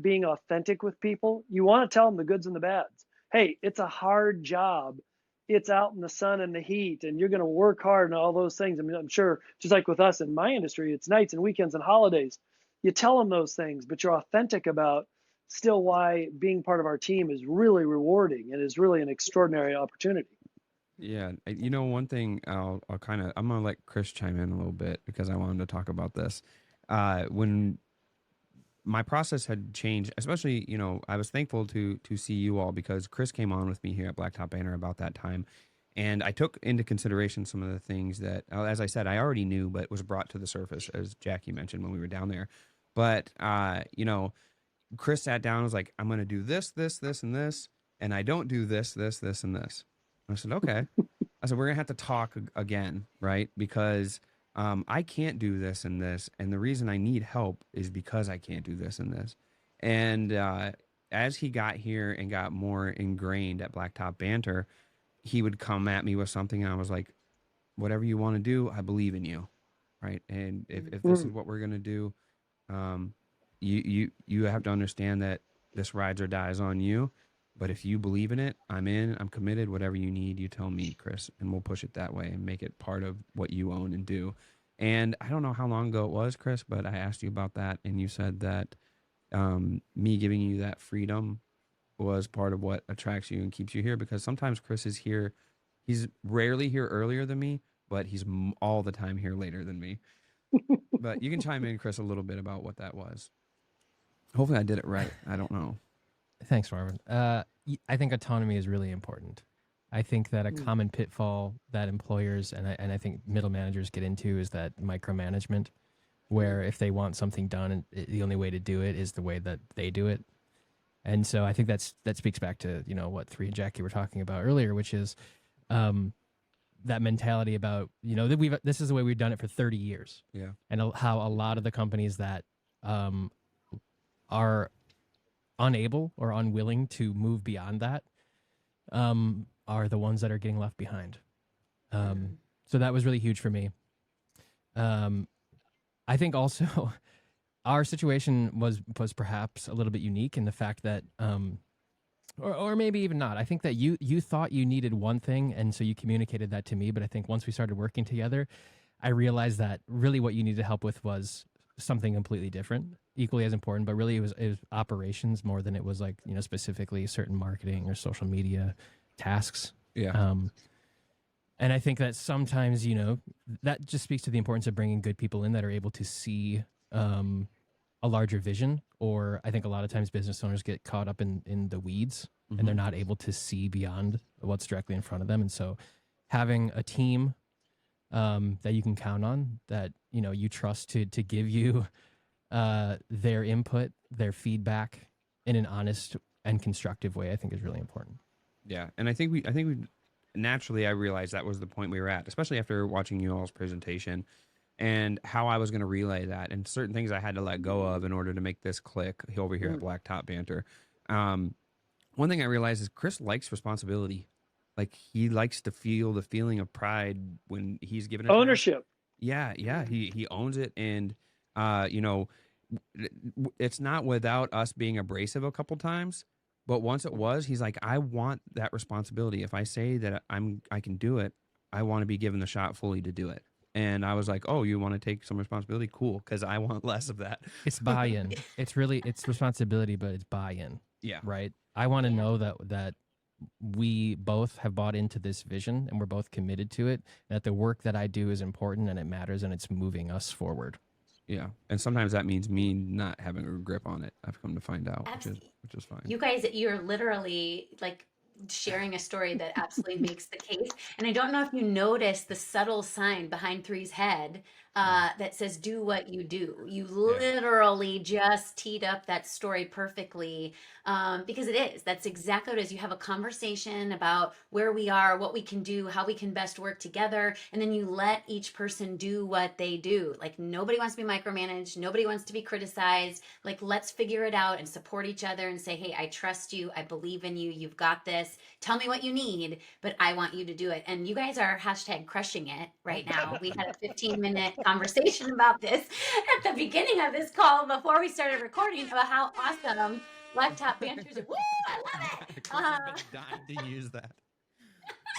being authentic with people. You want to tell them the goods and the bads. Hey, it's a hard job. It's out in the sun and the heat, and you're going to work hard and all those things. I mean, I'm sure just like with us in my industry, it's nights and weekends and holidays. You tell them those things, but you're authentic about still why being part of our team is really rewarding and is really an extraordinary opportunity. Yeah, you know, one thing I'm gonna let Chris chime in a little bit because I want him to talk about this. When my process had changed, especially, you know, I was thankful to see you all, because Chris came on with me here at Blacktop Banner about that time, and I took into consideration some of the things that, as I said, I already knew, but was brought to the surface, as Jackie mentioned when we were down there. But you know, Chris sat down and was like, I'm going to do this, this, this, and this, and I don't do this, this, this, and this. And I said, okay. I said, we're going to have to talk again, right? Because I can't do this and this, and the reason I need help is because I can't do this and this. And as he got here and got more ingrained at Blacktop Banter, he would come at me with something, and I was like, whatever you want to do, I believe in you, right? And if this is what we're going to do, you have to understand that this rides or dies on you. But if you believe in it, I'm in, I'm committed. Whatever you need, you tell me, Chris, and we'll push it that way and make it part of what you own and do. And I don't know how long ago it was, Chris, but I asked you about that, and you said that me giving you that freedom was part of what attracts you and keeps you here, because sometimes Chris is here. He's rarely here earlier than me, but he's all the time here later than me. But you can chime in, Chris, a little bit about what that was. Hopefully I did it right. I don't know. Thanks, Marvin. I think autonomy is really important. I think that a common pitfall that employers and I think middle managers get into is that micromanagement, where if they want something done, and the only way to do it is the way that they do it. And so I think that speaks back to, you know, what Three and Jackie were talking about earlier, which is that mentality about, you know, that this is the way we've done it for 30 years. Yeah. And how a lot of the companies that are unable or unwilling to move beyond that are the ones that are getting left behind. So that was really huge for me. I think also our situation was perhaps a little bit unique in the fact that, or maybe even not. I think that you thought you needed one thing, and so you communicated that to me. But I think once we started working together, I realized that really what you needed help with was something completely different, equally as important, but really it was operations more than it was like, you know, specifically certain marketing or social media tasks. Yeah. And I think that sometimes, you know, that just speaks to the importance of bringing good people in that are able to see a larger vision. Or I think a lot of times business owners get caught up in the weeds and they're not able to see beyond what's directly in front of them. And so having a team that you can count on, that, you know, you trust to give you their input, their feedback in an honest and constructive way, I think is really important. Yeah. And I think we naturally, I realized that was the point we were at, especially after watching you all's presentation and how I was going to relay that, and certain things I had to let go of in order to make this click over here at Blacktop Banter. One thing I realized is Chris likes responsibility. Like, he likes to feel the feeling of pride when he's given it Ownership. Yeah. He owns it. And, you know, it's not without us being abrasive a couple times, but once it was, he's like, I want that responsibility. If I say that I can do it, I want to be given the shot fully to do it. And I was like, oh, you want to take some responsibility? Cool. Cause I want less of that. It's buy-in. It's responsibility, but it's buy-in. Yeah. Right. I want to know that we both have bought into this vision and we're both committed to it, that the work that I do is important and it matters and it's moving us forward. Yeah, and sometimes that means me not having a grip on it. I've come to find out, Absolutely. which is fine. You guys, you're literally like sharing a story that absolutely makes the case. And I don't know if you noticed the subtle sign behind Three's head that says, do what you do. You Yeah. literally just teed up that story perfectly because it is. That's exactly what it is. You have a conversation about where we are, what we can do, how we can best work together. And then you let each person do what they do. Like nobody wants to be micromanaged. Nobody wants to be criticized. Like, let's figure it out and support each other and say, hey, I trust you. I believe in you. You've got this. Tell me what you need, but I want you to do it. And you guys are hashtag crushing it right now. We had a 15-minute conversation about this at the beginning of this call before we started recording about how awesome laptop banters are. Woo, I love it. Dying to use that.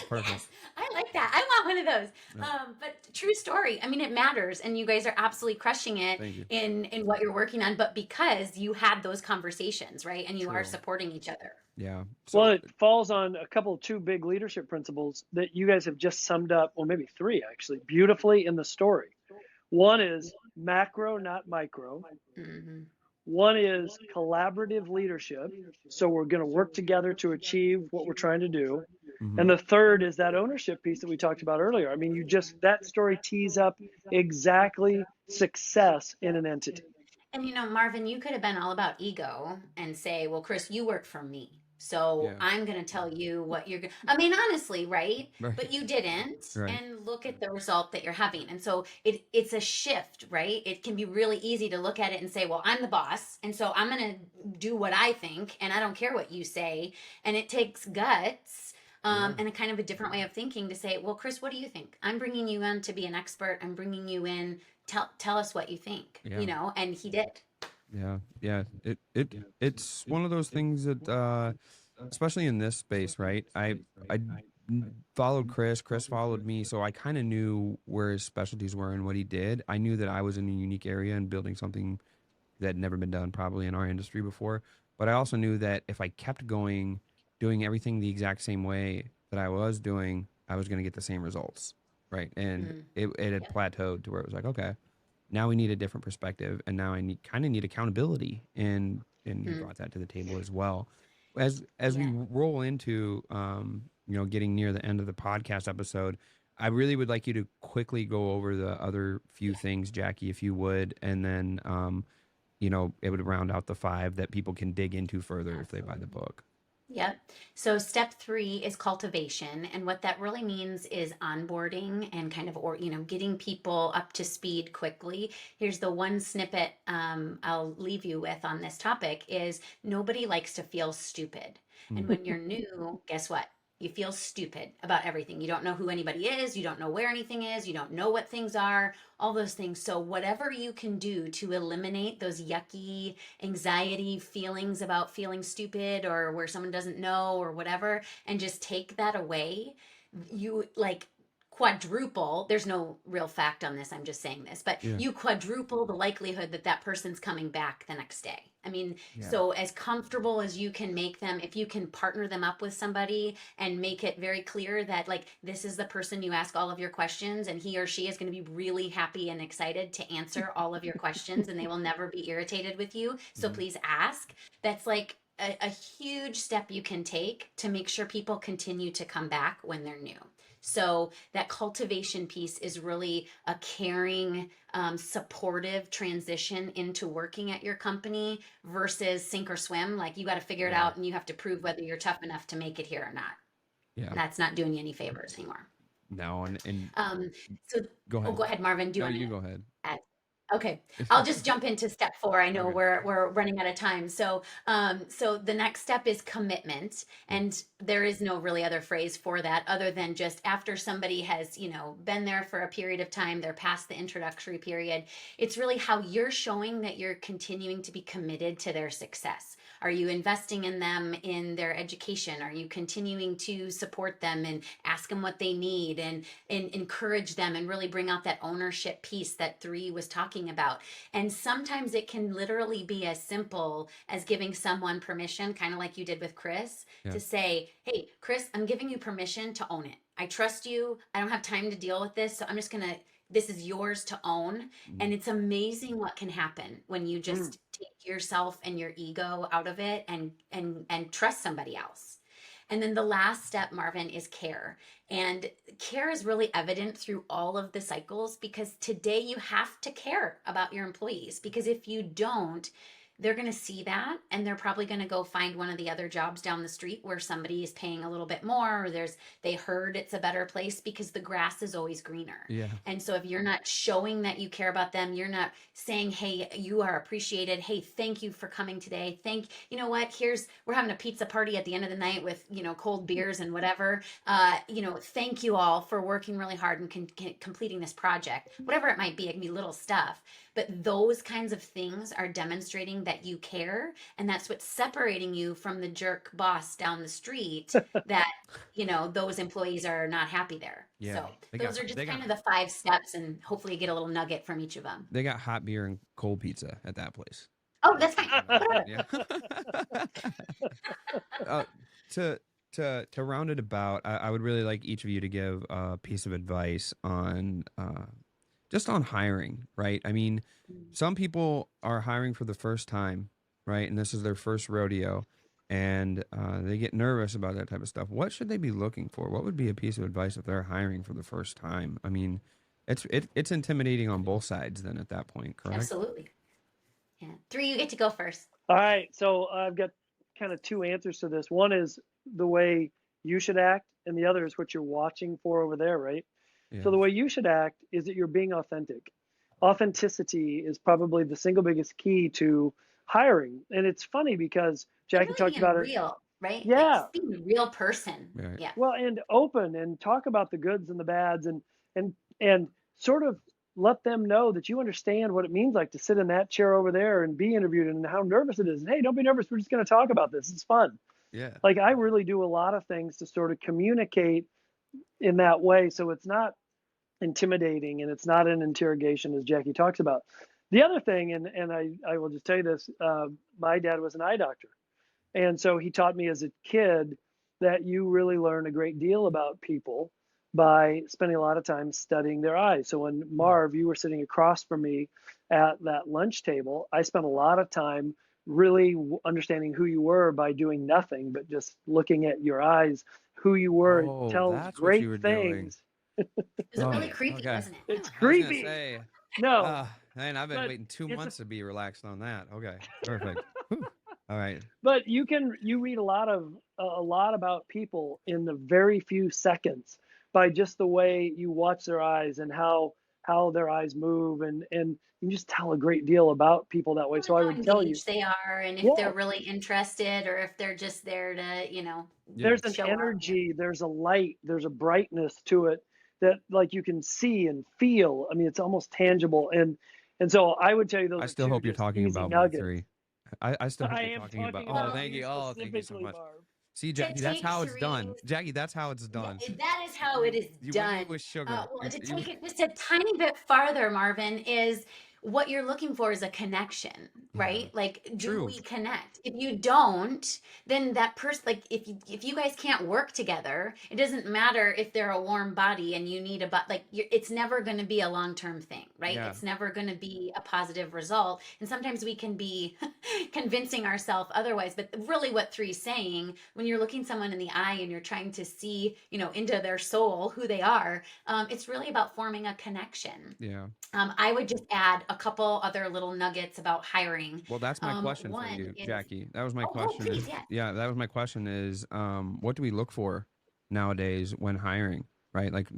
Perfect. I like that. I want one of those. Yeah. But true story. I mean, it matters, and you guys are absolutely crushing it Thank you. in what you're working on. But because you had those conversations, right, and you are True. supporting each other. Yeah. Well, it falls on two big leadership principles that you guys have just summed up, well, maybe three actually, beautifully in the story. One is macro, not micro. Mm-hmm. One is collaborative leadership. So we're going to work together to achieve what we're trying to do. Mhm. And the third is that ownership piece that we talked about earlier. I mean, that story tees up exactly success in an entity. And Marvin, you could have been all about ego and say, well, Chris, you work for me. So Yeah. I'm going to tell you what you're going to, I mean, honestly, right? Right. But you didn't. Right. And look at the result that you're having. And so it's a shift, right? It can be really easy to look at it and say, well, I'm the boss. And so I'm going to do what I think. And I don't care what you say. And it takes guts. And a kind of a different way of thinking to say, well, Chris, what do you think? I'm bringing you in to be an expert. I'm bringing you in. Tell us what you think, Yeah. and he did. Yeah. It's one of those things that, especially in this space, right? I followed Chris. Chris followed me, so I kind of knew where his specialties were and what he did. I knew that I was in a unique area and building something that had never been done probably in our industry before. But I also knew that if I kept going, doing everything the exact same way that I was doing, I was going to get the same results, right? And it had plateaued to where it was like, okay, now we need a different perspective, and now I kind of need accountability, and you brought that to the table as well. As we roll into getting near the end of the podcast episode, I really would like you to quickly go over the other few things, Jackie, if you would, and then it would round out the 5 that people can dig into further if they buy the book. Yep. So step 3 is cultivation. And what that really means is onboarding and kind of, getting people up to speed quickly. Here's the one snippet I'll leave you with on this topic is nobody likes to feel stupid. And when you're new, guess what? You feel stupid about everything. You don't know who anybody is. You don't know where anything is. You don't know what things are, all those things. So whatever you can do to eliminate those yucky anxiety feelings about feeling stupid or where someone doesn't know or whatever, and just take that away, you quadruple, there's no real fact on this, I'm just saying this, but you quadruple the likelihood that that person's coming back the next day. I mean, so as comfortable as you can make them, if you can partner them up with somebody and make it very clear that this is the person you ask all of your questions and he or she is going to be really happy and excited to answer all of your questions and they will never be irritated with you. So please ask. That's a huge step you can take to make sure people continue to come back when they're new. So that cultivation piece is really a caring, supportive transition into working at your company versus sink or swim. Like you got to figure it out and you have to prove whether you're tough enough to make it here or not. Yeah. That's not doing you any favors anymore. No, and so go ahead. Go ahead, Marvin. You go ahead. Okay, I'll just jump into step 4. I know we're running out of time. So the next step is commitment, and there is no really other phrase for that other than just after somebody has been there for a period of time, they're past the introductory period. It's really how you're showing that you're continuing to be committed to their success. Are you investing in them in their education? Are you continuing to support them and ask them what they need and encourage them and really bring out that ownership piece that 3 was talking about? And sometimes it can literally be as simple as giving someone permission, kind of like you did with Chris, to say, hey, Chris, I'm giving you permission to own it. I trust you. I don't have time to deal with this. So I'm just going to this is yours to own. And it's amazing what can happen when you just take yourself and your ego out of it and trust somebody else. And then the last step, Marvin, is care. And care is really evident through all of the cycles, because today you have to care about your employees, because if you don't, they're going to see that and they're probably going to go find one of the other jobs down the street where somebody is paying a little bit more, or they heard it's a better place, because the grass is always greener. Yeah. And so if you're not showing that you care about them, you're not saying, hey, you are appreciated. Hey, thank you for coming today. You know what, we're having a pizza party at the end of the night with, cold beers and whatever. Thank you all for working really hard and completing this project, whatever it might be. It can be little stuff, but those kinds of things are demonstrating that you care, and that's what's separating you from the jerk boss down the street that those employees are not happy there. Yeah, So those are just kind of the 5 steps, and hopefully you get a little nugget from each of them. They got hot beer and cold pizza at that place. Oh, that's fine. Yeah. To round it about, I would really like each of you to give a piece of advice on just on hiring, right? I mean, some people are hiring for the first time, right? And this is their first rodeo, and they get nervous about that type of stuff. What should they be looking for? What would be a piece of advice if they're hiring for the first time? I mean, it's intimidating on both sides then at that point, correct? Absolutely. Yeah. 3, you get to go first. All right. So I've got kind of 2 answers to this. One is the way you should act, and the other is what you're watching for over there, right? Yeah. So the way you should act is that you're being authentic. Authenticity is probably the single biggest key to hiring. And it's funny because Jackie really talked about real, right? Yeah. Like just being a real person. Right. Yeah. Well, and open, and talk about the goods and the bads, and sort of let them know that you understand what it means like to sit in that chair over there and be interviewed, and how nervous it is. And hey, don't be nervous. We're just going to talk about this. It's fun. Yeah. Like, I really do a lot of things to sort of communicate in that way, so it's not intimidating and it's not an interrogation, as Jackie talks about. The other thing, and I will just tell you this, my dad was an eye doctor. And so he taught me as a kid that you really learn a great deal about people by spending a lot of time studying their eyes. So when Marv, you were sitting across from me at that lunch table, I spent a lot of time really understanding who you were by doing nothing, but just looking at your eyes. Who you were tells that's what great you were things. It was Oh, really creepy, okay. wasn't it? It's Yeah. I was gonna creepy. say, No, man, I've been but waiting 2 it's months to be relaxed on that. Okay, perfect. Whew. All right. but you read a lot about people in the very few seconds by just the way you watch their eyes and how their eyes move, and you just tell a great deal about people that way. So I How would tell you, engaged they are, and if yeah, they're really interested, or if they're just there to, Yeah. there's an show up. energy, there's a light, there's a brightness to it that, like, you can see and feel. I mean, it's almost tangible, and so I would tell you those I are still 2 hope you're just talking easy about nuggets. me 3. I still hope I you're am talking about. talking Oh, about thank you. you Oh, thank you so specifically, much. Marv. See, To Jackie, that's take how it's done. 3, Jackie, that's how it's done. that is how it is You win me done. with sugar. Well, to You- take it just a tiny bit farther, Marvin, is what you're looking for is a connection, right? Like, do True. we connect? If you don't, then that person, like, if you guys can't work together, it doesn't matter if they're a warm body and you need it's never going to be a long-term thing, right? Yeah. It's never going to be a positive result. And sometimes we can be convincing ourselves otherwise. But really what 3 is saying, when you're looking someone in the eye and you're trying to see, into their soul, who they are, it's really about forming a connection. Yeah. I would just add a couple other little nuggets about hiring. Well, that's my question for One you, is- Jackie. That was my Oh, question. please, yeah. Yeah, that was my question is, what do we look for nowadays when hiring, right? Like,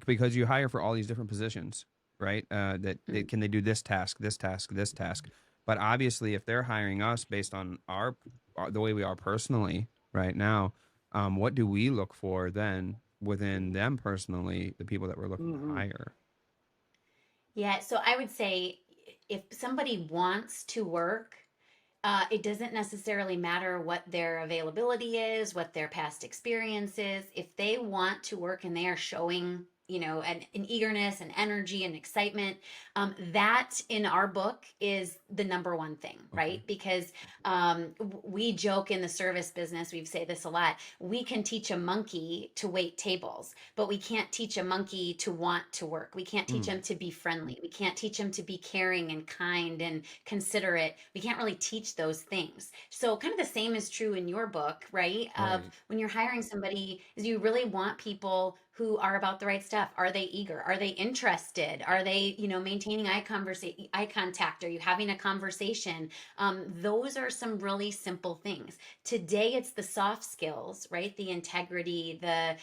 because you hire for all these different positions, right? Can they do this task, this task, this task? But obviously, if they're hiring us based on the way we are personally right now, what do we look for then within them personally, the people that we're looking to hire? Yeah, so I would say if somebody wants to work, it doesn't necessarily matter what their availability is, what their past experience is. If they want to work and they are showing, an eagerness and energy and excitement. That in our book is the number one thing, right? Because we joke in the service business, we say this a lot. We can teach a monkey to wait tables, but we can't teach a monkey to want to work. We can't teach him to be friendly. We can't teach him to be caring and kind and considerate. We can't really teach those things. So kind of the same is true in your book, right? Of when you're hiring somebody, is you really want people who are about the right stuff. Are they eager? Are they interested? Are they, maintaining eye contact? Are you having a conversation? Those are some really simple things. Today, it's the soft skills, right? The integrity, the,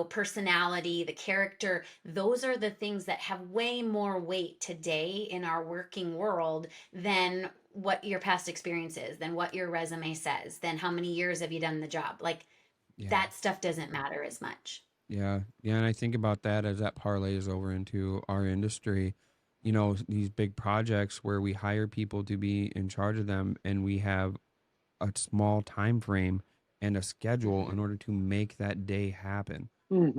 personality, the character. Those are the things that have way more weight today in our working world than what your past experience is, than what your resume says, than how many years have you done the job. Like that stuff doesn't matter as much. Yeah. And I think about that as that parlays over into our industry, these big projects where we hire people to be in charge of them, and we have a small time frame and a schedule in order to make that day happen.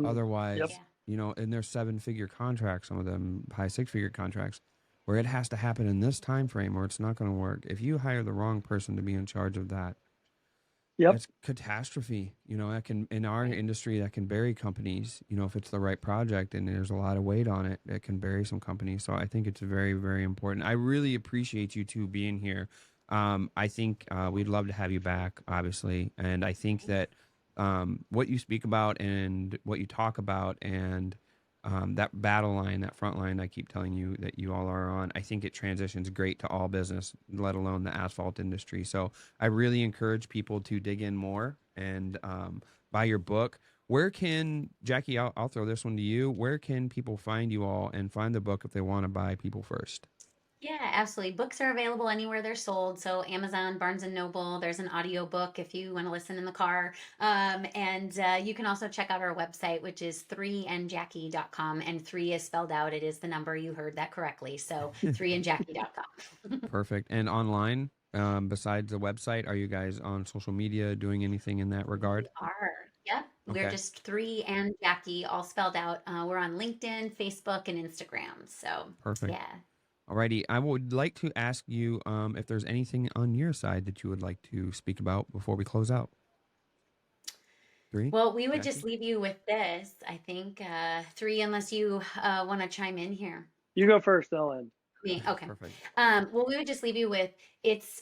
Otherwise, and there's 7-figure contracts, some of them high 6-figure contracts, where it has to happen in this time frame or it's not going to work. If you hire the wrong person to be in charge of that, that's catastrophe. That can, in our industry, that can bury companies. If it's the right project and there's a lot of weight on it, it can bury some companies. So I think it's very, very important. I really appreciate you two being here. I think we'd love to have you back, obviously. And I think that what you speak about and what you talk about and that battle line, that front line I keep telling you that you all are on, I think it transitions great to all business, let alone the asphalt industry. So I really encourage people to dig in more and buy your book. Where can, Jackie, I'll throw this one to you. Where can people find you all and find the book if they want to buy People First? Yeah, absolutely. Books are available anywhere they're sold. So Amazon, Barnes and Noble, there's an audio book if you want to listen in the car. And you can also check out our website, which is 3andjackie.com. And 3 is spelled out. It is the number. You heard that correctly. So 3andjackie.com. Perfect. And online, besides the website, are you guys on social media doing anything in that regard? We are. Yep. We're just 3 and Jackie, all spelled out. We're on LinkedIn, Facebook, and Instagram. So perfect. Yeah. Alrighty, I would like to ask you if there's anything on your side that you would like to speak about before we close out. 3? Well, we would just leave you with this, I think. 3, unless you want to chime in here. You go first, I'll end. Me, okay. Perfect. Well, we would just leave you with, it's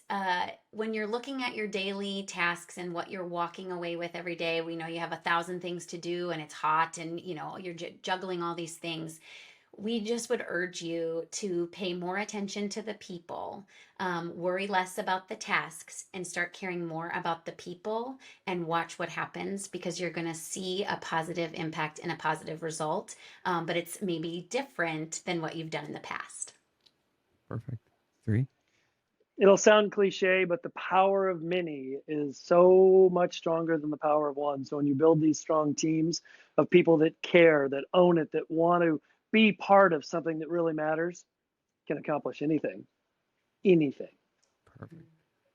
when you're looking at your daily tasks and what you're walking away with every day, we know you have 1,000 things to do and it's hot and, you're juggling all these things. We just would urge you to pay more attention to the people, worry less about the tasks, and start caring more about the people and watch what happens, because you're going to see a positive impact and a positive result, but it's maybe different than what you've done in the past. Perfect. 3? It'll sound cliche, but the power of many is so much stronger than the power of one. So when you build these strong teams of people that care, that own it, that want to be part of something that really matters, can accomplish anything. Anything. Perfect.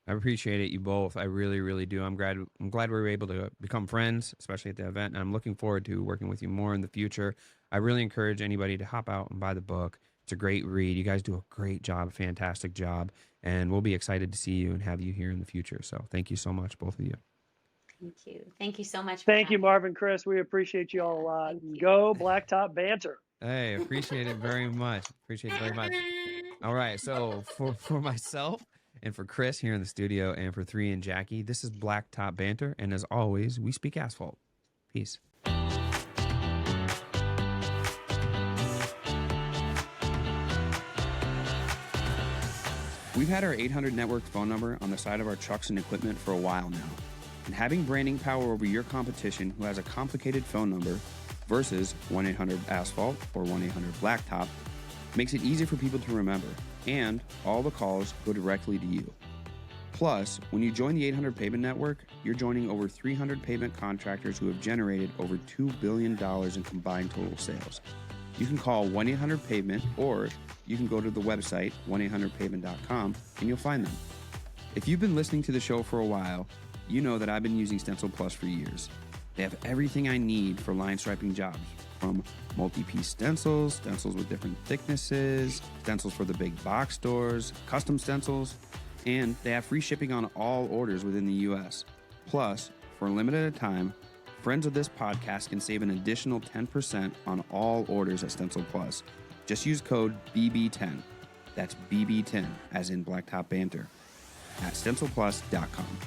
I appreciate it, you both. I really, really do. I'm glad we were able to become friends, especially at the event. And I'm looking forward to working with you more in the future. I really encourage anybody to hop out and buy the book. It's a great read. You guys do a great job, fantastic job. And we'll be excited to see you and have you here in the future. So thank you so much, both of you. Thank you. Thank you so much. Thank you, Marvin, Chris. We appreciate you all a lot. Go Blacktop Banter. Hey, appreciate it very much. Appreciate it very much. All right. So for myself and for Chris here in the studio and for 3 and Jackie, this is Blacktop Banter. And as always, we speak asphalt. Peace. We've had our 800 network phone number on the side of our trucks and equipment for a while now. And having branding power over your competition who has a complicated phone number versus 1-800-ASPHALT or 1-800-BLACKTOP makes it easy for people to remember, and all the calls go directly to you. Plus, when you join the 800 Pavement Network, you're joining over 300 pavement contractors who have generated over $2 billion in combined total sales. You can call 1-800-PAVEMENT, or you can go to the website 1-800-pavement.com and you'll find them. If you've been listening to the show for a while, you know that I've been using Stencil Plus for years. They have everything I need for line striping jobs, from multi-piece stencils, stencils with different thicknesses, stencils for the big box stores, custom stencils, and they have free shipping on all orders within the U.S. Plus, for a limited time, friends of this podcast can save an additional 10% on all orders at Stencil Plus. Just use code BB10. That's BB10, as in Blacktop Banter, at stencilplus.com.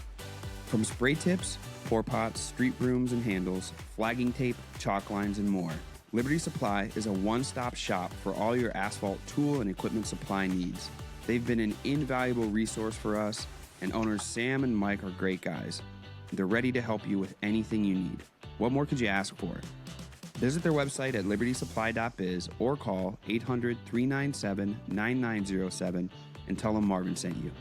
From spray tips, pour pots, street brooms and handles, flagging tape, chalk lines, and more, Liberty Supply is a one-stop shop for all your asphalt tool and equipment supply needs. They've been an invaluable resource for us, and owners Sam and Mike are great guys. They're ready to help you with anything you need. What more could you ask for? Visit their website at libertysupply.biz or call 800-397-9907 and tell them Marvin sent you.